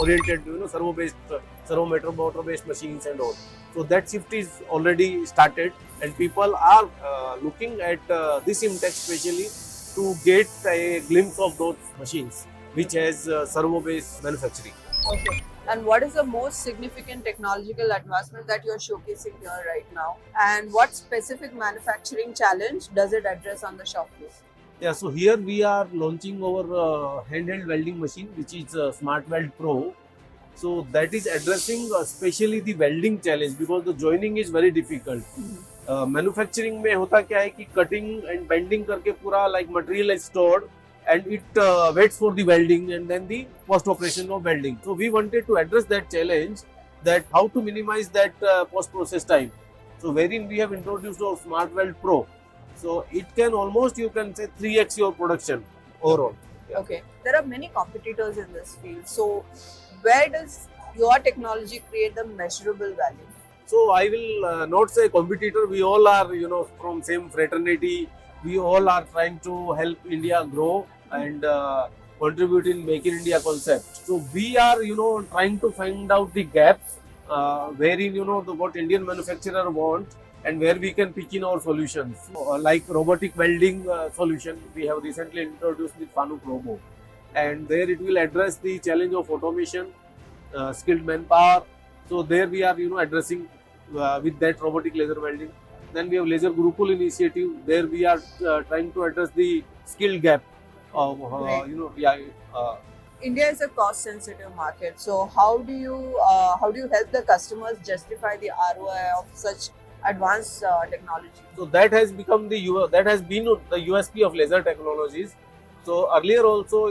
oriented, servo-based, servo motor-based machines and all. So that shift is already started, and people are looking at this IMTEX especially to get a glimpse of those machines, which has servo-based manufacturing. Okay. And what is the most significant technological advancement that you're showcasing here right now? And what specific manufacturing challenge does it address on the shop floor? Yeah, so here we are launching our handheld welding machine, which is Smart Weld Pro. So that is addressing especially the welding challenge because the joining is very difficult. Manufacturing में होता क्या है कि cutting and bending करके पूरा like material is stored and it waits for the welding and then the post operation of welding. So we wanted to address that challenge, that how to minimize that post process time. So wherein we have introduced our Smart Weld Pro. So it can almost, you can say, 3x your production overall. Okay. There are many competitors in this field. So where does your technology create the measurable value? So I will not say competitor. We all are, from same fraternity. We all are trying to help India grow and contribute in Make in India concept. So we are, trying to find out the gaps wherein, what Indian manufacturer want and where we can pitch in our solutions. Like robotic welding solution, we have recently introduced with Fanuc Robo. And there it will address the challenge of automation, skilled manpower. So there we are, addressing with that robotic laser welding. Then we have Laser Gurukul initiative. There we are trying to address the skill gap. Right. India is a cost-sensitive market. So how do you help the customers justify the ROI of such advanced technology? So that has become that has been the USP of laser technologies. So earlier also,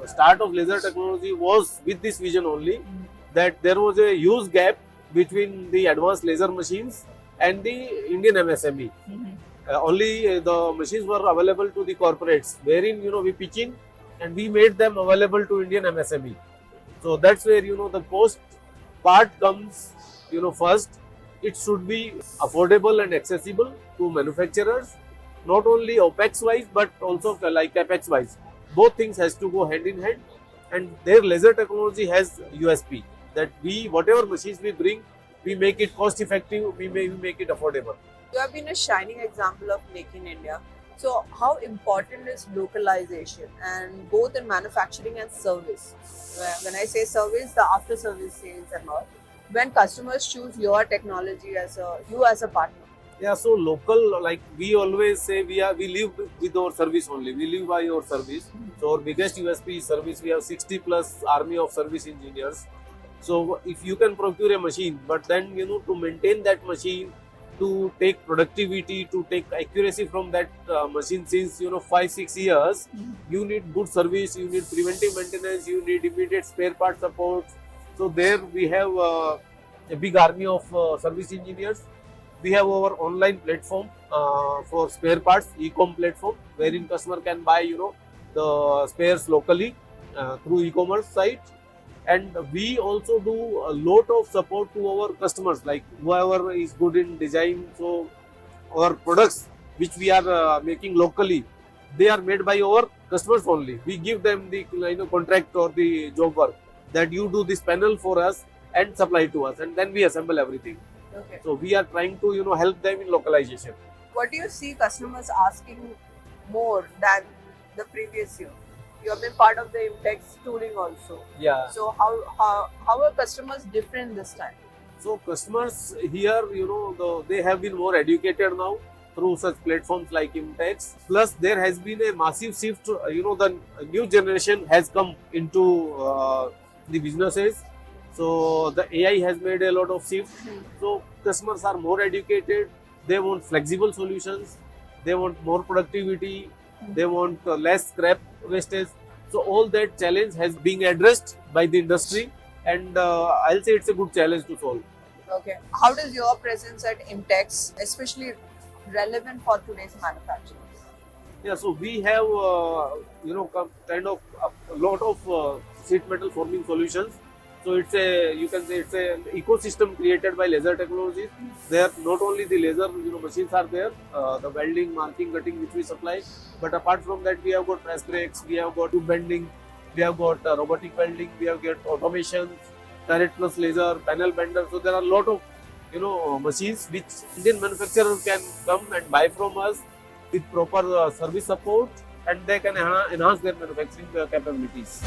the start of laser technology was with this vision only, that there was a huge gap between the advanced laser machines and the Indian MSME. Only the machines were available to the corporates, wherein we pitch in and we made them available to Indian MSME. So that's where the cost part comes first. It should be affordable and accessible to manufacturers, not only OPEX wise but also like CAPEX wise. Both things has to go hand in hand, and their laser technology has USP that whatever machines we bring, we make it cost effective, we make it affordable. You have been a shining example of Make in India. So how important is localization, and both in manufacturing and service? When I say service, the after service sales and all. When customers choose your technology as a partner. Yeah, so local, like we always say, we live with our service only. We live by our service. So our biggest USP is service. We have 60 plus army of service engineers. So if you can procure a machine, but then to maintain that machine, to take productivity, to take accuracy from that machine since 5-6 years, you need good service, you need preventive maintenance, you need immediate spare part support. So there we have a big army of service engineers. We have our online platform for spare parts, e-com platform, wherein customer can buy the spares locally through e-commerce site. And we also do a lot of support to our customers, like whoever is good in design. So our products which we are making locally, they are made by our customers only. We give them the contract or the job work that you do this panel for us and supply to us, and then we assemble everything. Okay. So we are trying to help them in localization. What do you see customers asking more than the previous year? You have been part of the IMTEX tooling also. Yeah. So how are customers different this time? So customers here, they have been more educated now through such platforms like IMTEX. Plus, there has been a massive shift. The new generation has come into the businesses. So the AI has made a lot of shift. So customers are more educated. They want flexible solutions. They want more productivity. They want less scrap wastage. So all that challenge has been addressed by the industry, and I'll say it's a good challenge to solve. Okay. How does your presence at IMTEX especially relevant for today's manufacturing? Yeah, so we have kind of a lot of sheet metal forming solutions. So it's you can say it's an ecosystem created by laser technologies. There not only the laser machines are there, the welding, marking, cutting which we supply, but apart from that we have got press brakes, we have got tube bending. We have got robotic welding. We have got automation, direct plus laser, panel bender. So there are a lot of machines which Indian manufacturer can come and buy from us with proper service support, and they can enhance their manufacturing capabilities.